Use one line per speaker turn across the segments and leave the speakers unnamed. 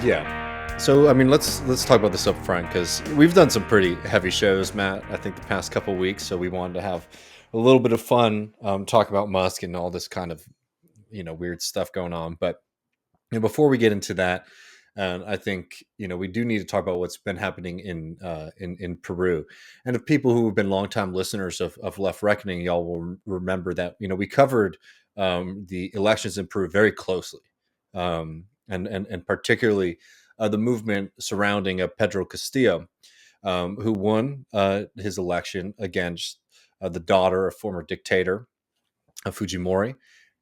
Yeah. So I mean, let's talk about this up front because we've done some pretty heavy shows, Matt. I think the past couple weeks, so we wanted to have a little bit of fun, talk about Musk and all this kind of weird stuff going on. But before we get into that, I think we do need to talk about what's been happening in Peru. And if people who have been longtime listeners of Left Reckoning, y'all will remember that we covered the elections in Peru very closely, and particularly the movement surrounding Pedro Castillo, who won his election against the daughter of former dictator Fujimori,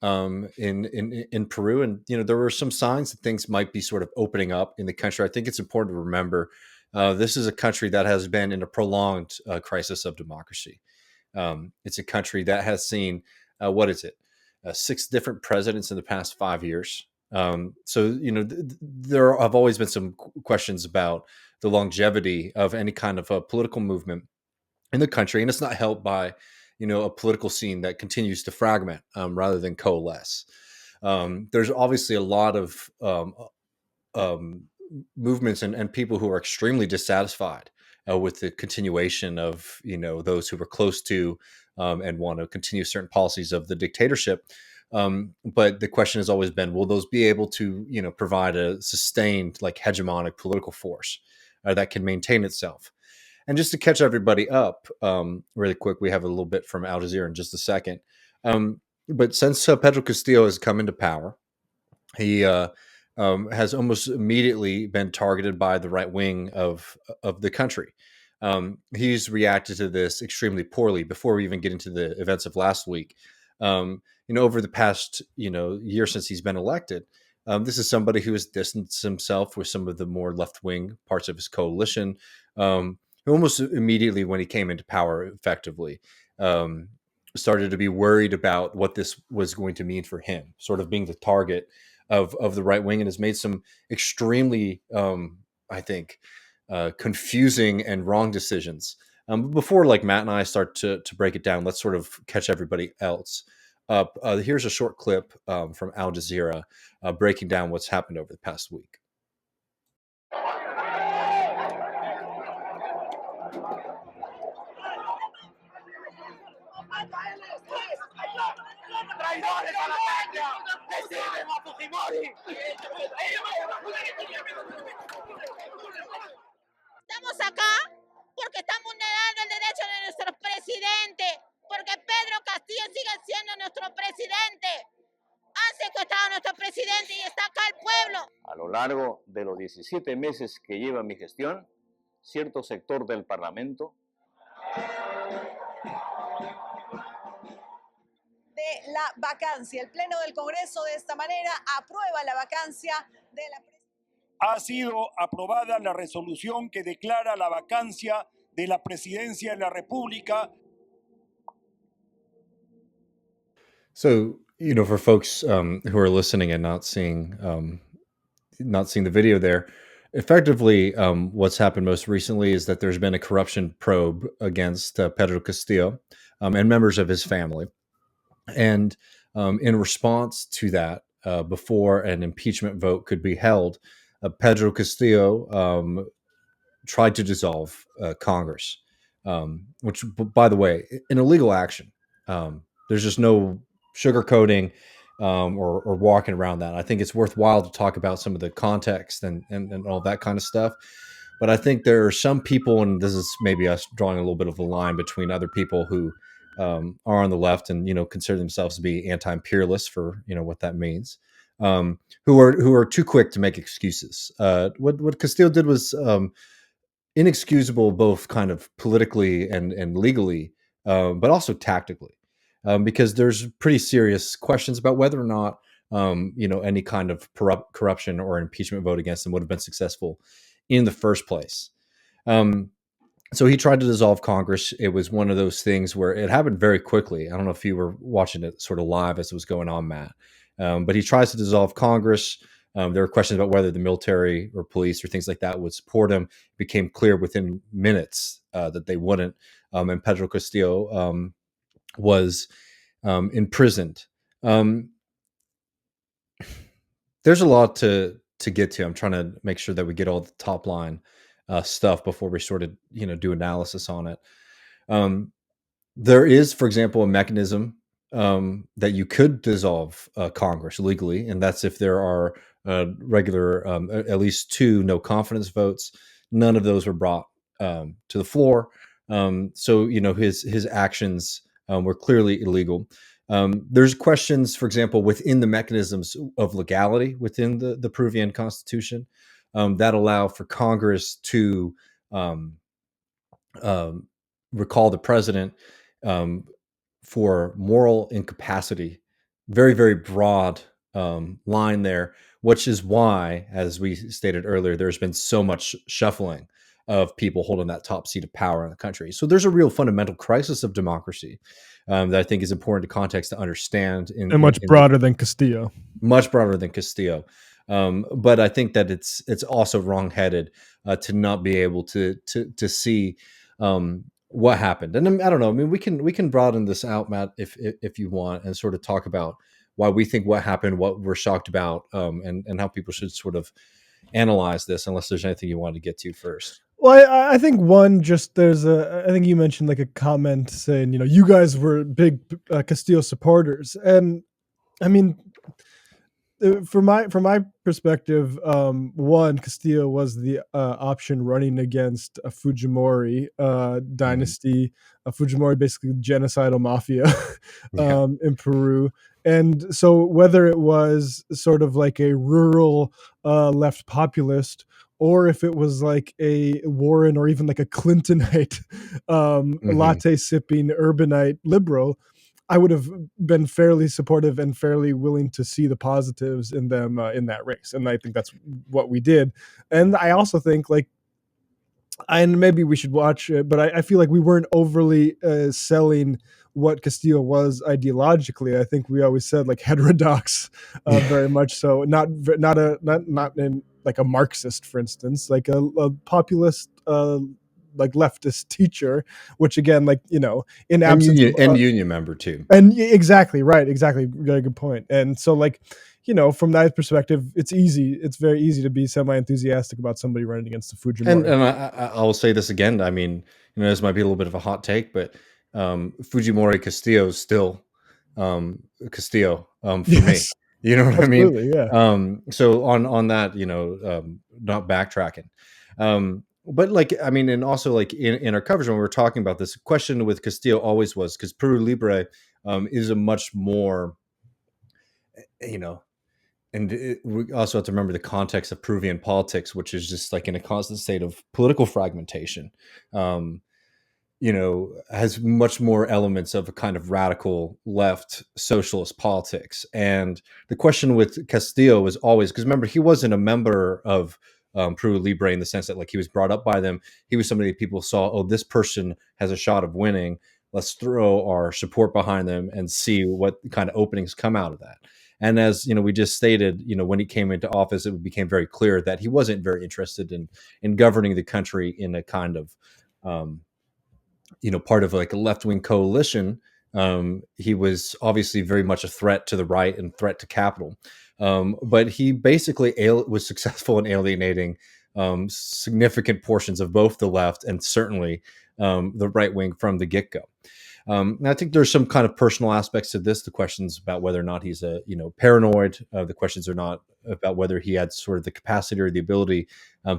in Peru. And there were some signs that things might be sort of opening up in the country. I think it's important to remember this is a country that has been in a prolonged crisis of democracy. It's a country that has seen what is it, 6 different presidents in the past 5 years. So there have always been some questions about the longevity of any kind of a political movement in the country, and it's not helped by a political scene that continues to fragment rather than coalesce. There's obviously a lot of um, movements and people who are extremely dissatisfied with the continuation of those who were close to and want to continue certain policies of the dictatorship. But the question has always been, will those be able to provide a sustained, like, hegemonic political force that can maintain itself? And just to catch everybody up, really quick, we have a little bit from Al Jazeera in just a second. But since Pedro Castillo has come into power, he has almost immediately been targeted by the right wing of the country. He's reacted to this extremely poorly. Before we even get into the events of last week, over the past year since he's been elected, this is somebody who has distanced himself with some of the more left wing parts of his coalition. Almost immediately when he came into power, effectively started to be worried about what this was going to mean for him, sort of being the target of the right wing, and has made some extremely, I think, confusing and wrong decisions. Before, like, Matt and I start to break it down, let's sort of catch everybody else up. Here's a short clip from Al Jazeera breaking down what's happened over the past week.
Traidores a la patria, reciben a Fujimori. Estamos acá porque están vulnerando el derecho de nuestro presidente, porque Pedro Castillo sigue siendo nuestro presidente. Han secuestrado a nuestro presidente y está acá el pueblo.
A lo largo de los 17 meses que lleva mi gestión, cierto sector del Parlamento
de la vacancia. El Pleno del Congreso de esta manera aprueba la vacancia de la
Ha sido aprobada la resolución que declara la vacancia de la presidencia de la República.
So, for folks who are listening and not seeing the video there, effectively, what's happened most recently is that there's been a corruption probe against Pedro Castillo and members of his family. And in response to that, before an impeachment vote could be held, Pedro Castillo tried to dissolve Congress, which, by the way, an illegal action. There's just no sugarcoating or walking around that. I think it's worthwhile to talk about some of the context and all that kind of stuff. But I think there are some people, and this is maybe us drawing a little bit of a line between other people who are on the left and consider themselves to be anti-imperialists, for what that means, who are too quick to make excuses. What Castillo did was inexcusable, both kind of politically and legally, but also tactically, because there's pretty serious questions about whether or not any kind of corruption or impeachment vote against him would have been successful in the first place. So he tried to dissolve Congress. It was one of those things where it happened very quickly. I don't know if you were watching it sort of live as it was going on, Matt. But he tries to dissolve Congress. There were questions about whether the military or police or things like that would support him. It became clear within minutes that they wouldn't. And Pedro Castillo was imprisoned. There's a lot to to get to. I'm trying to make sure that we get all the top line stuff before we sort of do analysis on it. There is, for example, a mechanism that you could dissolve Congress legally, and that's if there are regular, at least 2 no confidence votes. None of those were brought to the floor, so his actions were clearly illegal. There's questions, for example, within the mechanisms of legality within the Peruvian constitution that allow for Congress to recall the president for moral incapacity. Very, very broad line there, which is why, as we stated earlier, there's been so much shuffling of people holding that top seat of power in the country. So there's a real fundamental crisis of democracy that I think is important to context to understand.
And much broader than Castillo.
Much broader than Castillo. But I think that it's also wrongheaded to not be able to see what happened. And I don't know. I mean, we can broaden this out, Matt, if you want, and sort of talk about why we think what happened, what we're shocked about, and how people should sort of analyze this. Unless there's anything you wanted to get to first.
Well, I think I think you mentioned like a comment saying, you guys were big Castillo supporters, and I mean, from my perspective, one, Castillo was the option running against a Fujimori dynasty, a Fujimori basically genocidal mafia in Peru. And so whether it was sort of like a rural left populist, or if it was like a Warren or even like a Clintonite latte sipping urbanite liberal, I would have been fairly supportive and fairly willing to see the positives in them in that race. And I think that's what we did. And I also think and maybe we should watch it, but I feel like we weren't overly selling what Castillo was ideologically. I think we always said like heterodox, very much so. Not in like a Marxist, for instance, like a populist, like leftist teacher, which again, like, in absence
and union member too.
And exactly right. Exactly. Very good point. And so like, from that perspective, it's very easy to be semi-enthusiastic about somebody running against the Fujimori.
And I'll say this again. I mean, this might be a little bit of a hot take, but Fujimori Castillo is still Castillo for me. You know what I mean?
Yeah.
So on that, not backtracking. But like, I mean, and also like in our coverage when we were talking about this, question with Castillo always was, because Peru Libre is a much more, and we also have to remember the context of Peruvian politics, which is just like in a constant state of political fragmentation. Has much more elements of a kind of radical left socialist politics. And the question with Castillo was always, because remember, he wasn't a member of Peru Libre in the sense that like he was brought up by them. He was somebody that people saw, oh, this person has a shot of winning. Let's throw our support behind them and see what kind of openings come out of that. And as we just stated, when he came into office, it became very clear that he wasn't very interested in governing the country in a kind of part of like a left-wing coalition. He was obviously very much a threat to the right and threat to capital. But he basically was successful in alienating significant portions of both the left and certainly the right wing from the get-go. And I think there's some kind of personal aspects to this. The questions about whether or not he's paranoid. The questions are not about whether he had sort of the capacity or the ability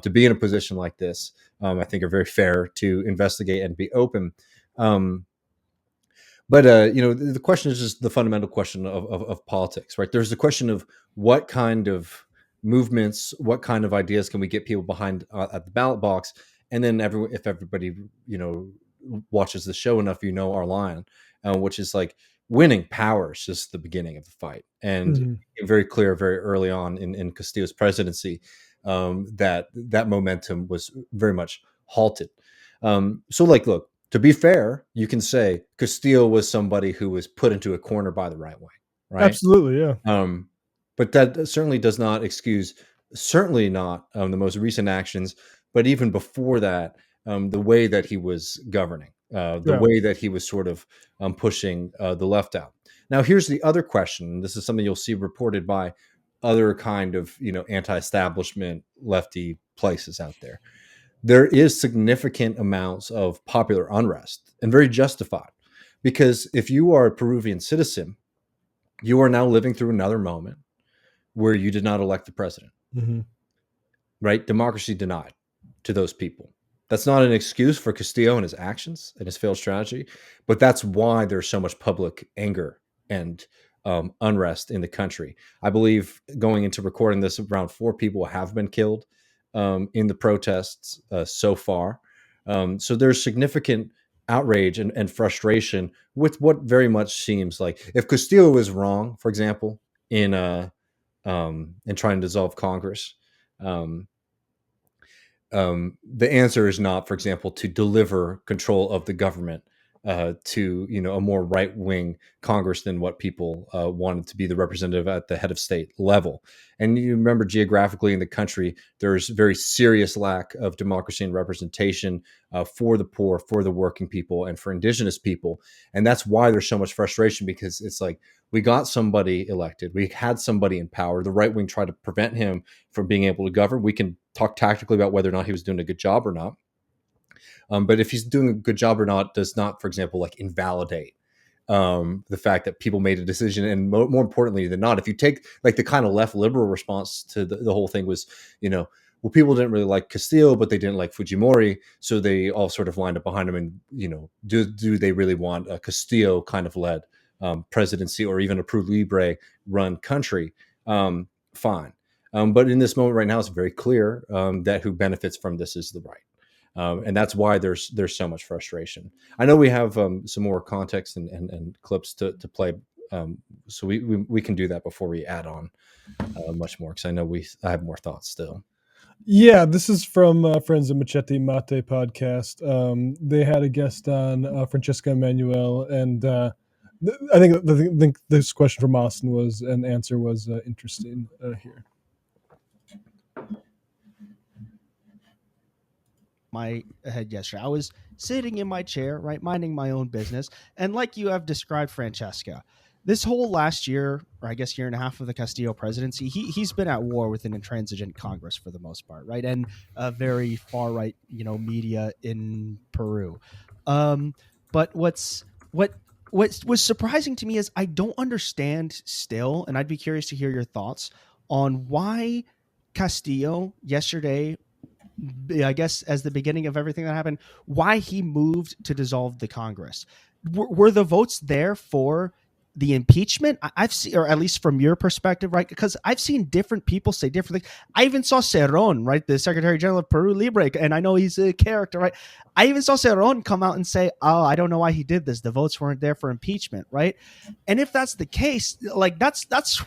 to be in a position like this. I think are very fair to investigate and be open. But the question is just the fundamental question of politics, right? There's the question of what kind of movements, what kind of ideas can we get people behind at the ballot box, and then if everybody watches the show enough, our line, which is like winning power is just the beginning of the fight, and it became very clear very early on in Castillo's presidency that momentum was very much halted. So like, look. To be fair, you can say Castillo was somebody who was put into a corner by the right wing, right?
Absolutely, yeah.
But that certainly does not excuse, certainly not the most recent actions, but even before that, the way that he was governing, the way that he was sort of pushing the left out. Now, here's the other question. This is something you'll see reported by other kind of anti-establishment lefty places out there. There is significant amounts of popular unrest, and very justified, because if you are a Peruvian citizen, you are now living through another moment where you did not elect the president.
Mm-hmm.
Right? Democracy denied to those people. That's not an excuse for Castillo and his actions and his failed strategy, but that's why there's so much public anger and unrest in the country. I believe, going into recording this, around 4 people have been killed in the protests so far. So there's significant outrage and frustration with what very much seems like, if Castillo was wrong, for example, in trying to dissolve Congress, the answer is not, for example, to deliver control of the government to a more right-wing Congress than what people wanted to be the representative at the head of state level. And you remember, geographically in the country, there's very serious lack of democracy and representation for the poor, for the working people, and for indigenous people. And that's why there's so much frustration, because it's like, we got somebody elected, we had somebody in power, the right wing tried to prevent him from being able to govern. We can talk tactically about whether or not he was doing a good job or not. But if he's doing a good job or not does not, for example, like invalidate the fact that people made a decision. And more importantly than not, if you take like the kind of left liberal response to the whole thing was, well, people didn't really like Castillo, but they didn't like Fujimori, so they all sort of lined up behind him. And do they really want a Castillo kind of led presidency, or even a Peru Libre run country? Fine. But in this moment right now, it's very clear that who benefits from this is the right. And that's why there's so much frustration. I know we have some more context and clips to play, so we can do that before we add on much more, because I know I have more thoughts still.
Yeah, this is from Friends of Machete Mate podcast. They had a guest on, Francesca Emanuel, and I think this question from Austin was, and answer was interesting here.
My head yesterday. I was sitting in my chair, right, minding my own business, and like you have described, Francesca, this whole last year, or I guess year and a half of the Castillo presidency, he's been at war with an intransigent Congress for the most part, right, and a very far right, media in Peru. But what was surprising to me is I don't understand still, and I'd be curious to hear your thoughts on why Castillo yesterday, I guess, as the beginning of everything that happened, why he moved to dissolve the Congress. Were the votes there for the impeachment? I've seen, or at least from your perspective, right? Because I've seen different people say different things. I even saw Cerrón, right, the Secretary General of Peru Libre, and I know he's a character, right? I even saw Cerrón come out and say, "Oh, I don't know why he did this. The votes weren't there for impeachment," right? And if that's the case, like that's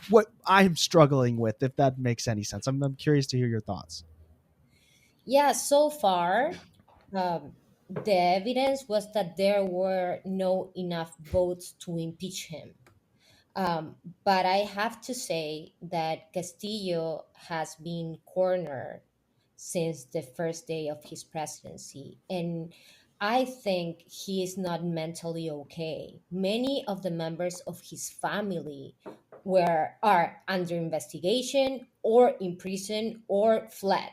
what I'm struggling with. If that makes any sense, I'm curious to hear your thoughts.
Yeah, so far, the evidence was that there were no enough votes to impeach him. But I have to say that Castillo has been cornered since the first day of his presidency. And I think he is not mentally okay. Many of the members of his family are under investigation or in prison or fled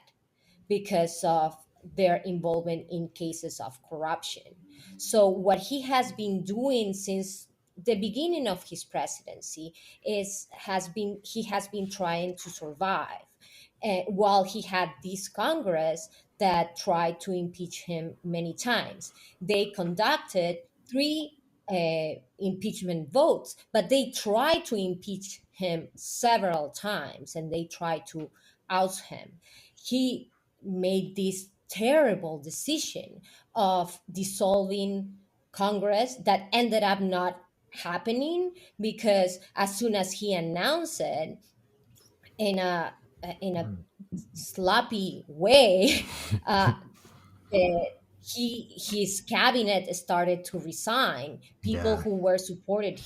because of their involvement in cases of corruption. So what he has been doing since the beginning of his presidency he has been trying to survive, while he had this Congress that tried to impeach him many times. They conducted 3 impeachment votes, but they tried to impeach him several times, and they tried to oust him. He made this terrible decision of dissolving Congress that ended up not happening, because as soon as he announced it in a sloppy way, his cabinet started to resign. People who were supporting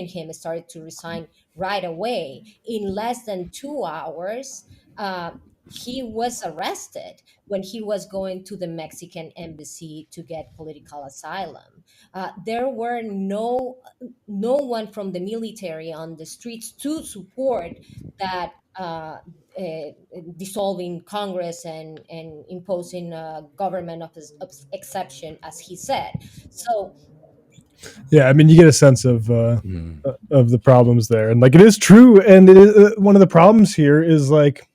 him started to resign right away. In less than 2 hours,
he was arrested when he was going to the Mexican embassy to get political asylum. There were no one from the military on the streets to support that dissolving Congress and imposing a government of exception, as he said. So
Yeah, I mean, you get a sense
Mm.
of the problems there, and like it is true. And it is, one of the problems here is like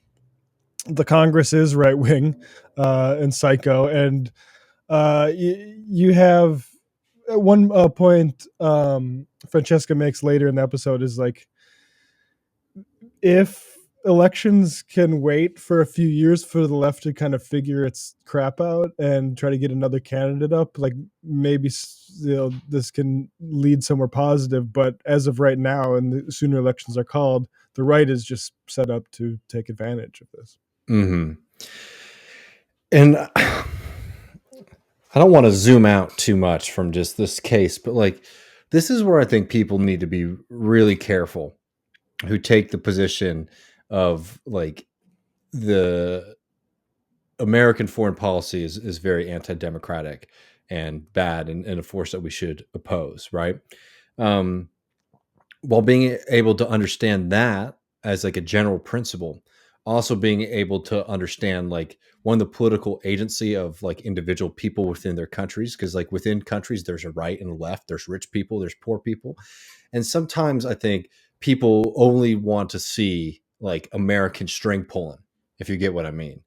the Congress is right wing and psycho, and you have at one point Francesca makes later in the episode is like, if elections can wait for a few years for the left to kind of figure its crap out and try to get another candidate up, like maybe this can lead somewhere positive. But as of right now, and the sooner elections are called, the right is just set up to take advantage of this.
Hmm. And I don't want to zoom out too much from just this case, but like this is where I think people need to be really careful who take the position of like the American foreign policy is very anti-democratic and bad and a force that we should oppose, right? Um, while being able to understand that as like a general principle, also being able to understand like one, the political agency of like individual people within their countries, because like within countries there's a right and a left, there's rich people, there's poor people, and sometimes I think people only want to see like American string pulling, if you get what I mean.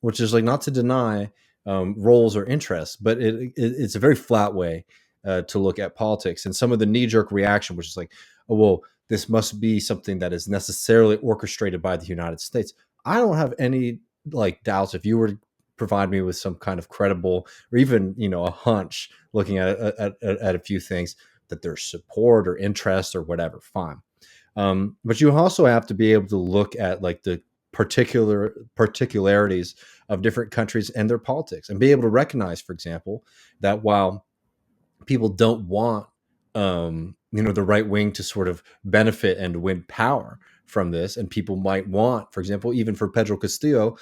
Which is like not to deny roles or interests, but it's a very flat way to look at politics. And some of the knee jerk reaction, which is like, oh, well, this must be something that is necessarily orchestrated by the United States. I don't have any like doubts if you were to provide me with some kind of credible or even, you know, a hunch looking at a few things that there's support or interest or whatever, fine. But you also have to be able to look at like the particularities of different countries and their politics and be able to recognize, for example, that while people don't want you know, the right wing to sort of benefit and win power from this, and people might want, for example, even for Pedro Castillo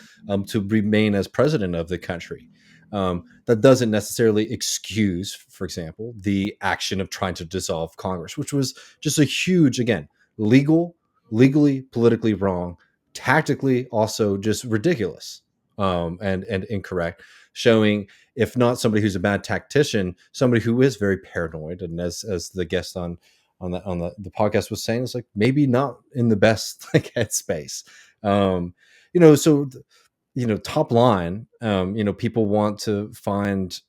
to remain as president of the country. That doesn't necessarily excuse, for example, the action of trying to dissolve Congress, which was just a huge, again, legally, politically wrong, tactically also just ridiculous and incorrect, showing if not somebody who's a bad tactician, somebody who is very paranoid, and as the guest on the podcast was saying, it's like maybe not in the best like headspace. You know, so you know, top line, you know, people want to find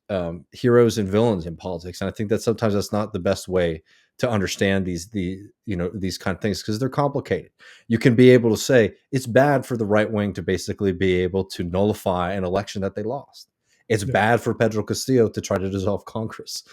heroes and villains in politics, and I think that sometimes that's not the best way to understand you know, these kind of things, because they're complicated. You can be able to say it's bad for the right wing to basically be able to nullify an election that they lost. It's bad for Pedro Castillo to try to dissolve Congress,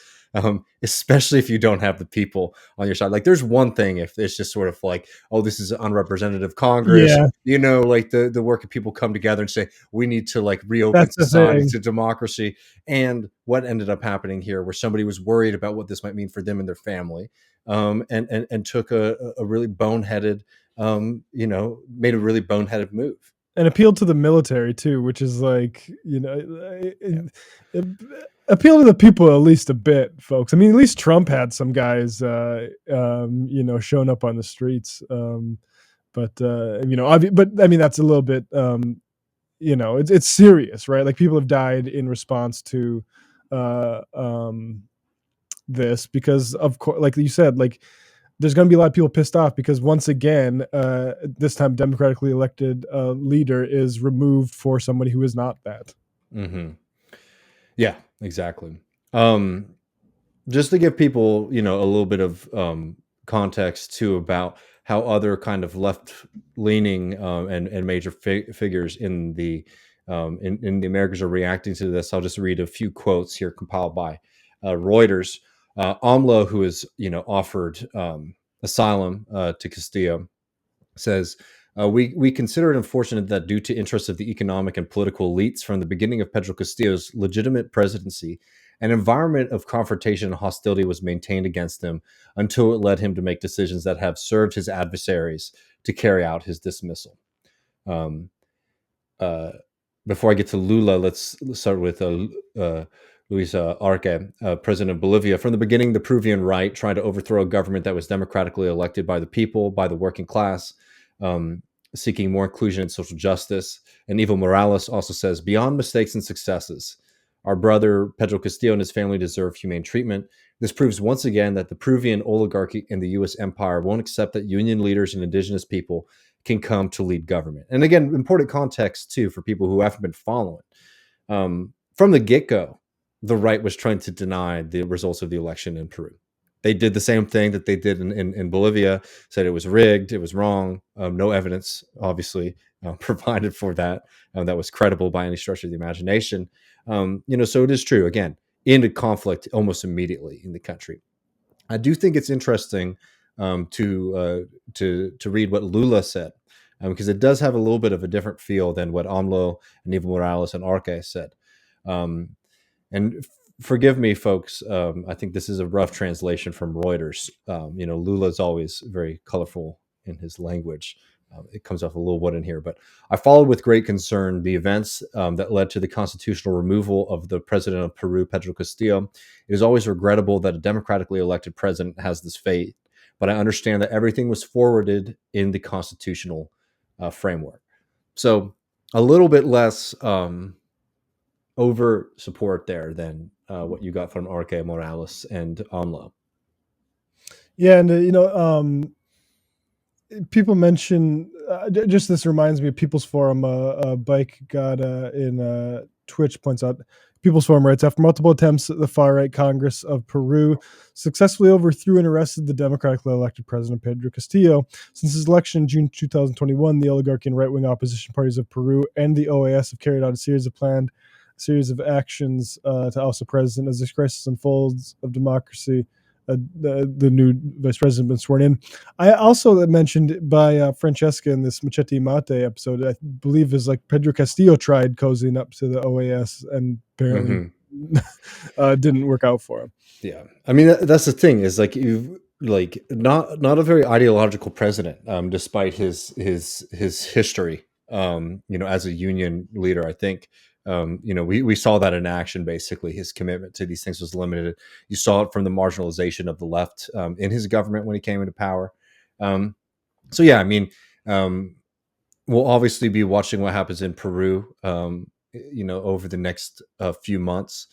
especially if you don't have the people on your side. Like, there's one thing if it's just sort of like, oh, this is an unrepresentative Congress.
Yeah.
You know, like the working people come together and say, we need to like reopen
That's the
society
thing.
to democracy. And what ended up happening here, where somebody was worried about what this might mean for them and their family, and took a really boneheaded, you know, made a really boneheaded move.
And appealed to the military too, which is like, you know, appeal to the people at least a bit, folks. I mean, at least Trump had some guys, you know, showing up on the streets. But you know, but I mean, that's a little bit, you know, it's serious, right? Like, people have died in response to this because, of course, like you said, like, there's going to be a lot of people pissed off because once again, this time democratically elected leader is removed for somebody who is not that.
Mm-hmm. Yeah, exactly. Just to give people, you know, a little bit of context too about how other kind of left-leaning and major figures in the Americas are reacting to this. I'll just read a few quotes here compiled by Reuters. AMLO, who is, you know, offered asylum to Castillo, says, we consider it unfortunate that due to interests of the economic and political elites from the beginning of Pedro Castillo's legitimate presidency, an environment of confrontation and hostility was maintained against him until it led him to make decisions that have served his adversaries to carry out his dismissal. before I get to Lula, let's start with Luis Arce, president of Bolivia. From the beginning, the Peruvian right tried to overthrow a government that was democratically elected by the people, by the working class, seeking more inclusion and social justice. And Evo Morales also says, beyond mistakes and successes, our brother Pedro Castillo and his family deserve humane treatment. This proves once again that the Peruvian oligarchy and the U.S. empire won't accept that union leaders and indigenous people can come to lead government. And again, important context too for people who haven't been following. From the get-go, the right was trying to deny the results of the election in Peru. They did the same thing that they did in Bolivia, said it was rigged, it was wrong. No evidence, obviously, provided for that that was credible by any stretch of the imagination. So it is true, again, into conflict almost immediately in the country. I do think it's interesting to read what Lula said, because it does have a little bit of a different feel than what AMLO and Evo Morales and Arce said. And forgive me, folks. I think this is a rough translation from Reuters. Lula is always very colorful in his language. It comes off a little wooden here, but I followed with great concern the events that led to the constitutional removal of the president of Peru, Pedro Castillo. It is always regrettable that a democratically elected president has this fate, but I understand that everything was forwarded in the constitutional framework. So a little bit less over support there than what you got from Arce, Morales, and AMLO.
Yeah, and people mention just this reminds me of People's Forum. Bike got in Twitch points out People's Forum writes, after multiple attempts, the far right Congress of Peru successfully overthrew and arrested the democratically elected president Pedro Castillo. Since his election in June 2021, the oligarchy and right-wing opposition parties of Peru and the OAS have carried out a series of actions to oust the president. As this crisis unfolds of democracy, the new vice president been sworn in. I also mentioned by Francesca in this Machete Mate episode, I believe is like Pedro Castillo tried cozying up to the OAS and apparently didn't work out for him.
Yeah, I mean that's the thing is like you not a very ideological president, despite his history. As a union leader, I think. We saw that in action. Basically, his commitment to these things was limited. You saw it from the marginalization of the left in his government when he came into power. We'll obviously be watching what happens in Peru, over the next few months.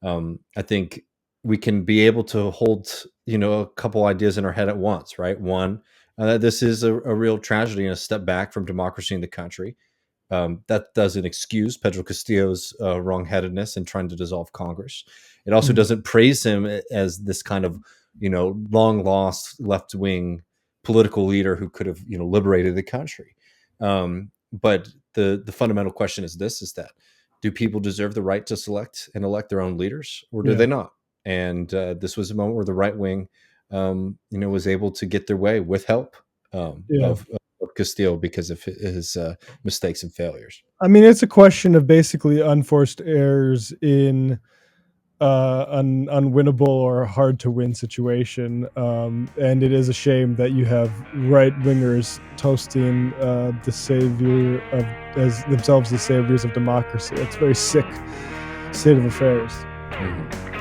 I think we can be able to hold, a couple ideas in our head at once, right? One, this is a real tragedy and a step back from democracy in the country. That doesn't excuse Pedro Castillo's wrongheadedness in trying to dissolve Congress. It also doesn't praise him as this kind of, long lost left wing political leader who could have, liberated the country. But the fundamental question is that do people deserve the right to select and elect their own leaders, or do they not? And this was a moment where the right wing, was able to get their way with help of Castillo because of his mistakes and failures.
I mean, it's a question of basically unforced errors in an unwinnable or hard to win situation, and it is a shame that you have right wingers toasting the savior of as themselves the saviors of democracy. It's a very sick state of affairs.
Mm-hmm.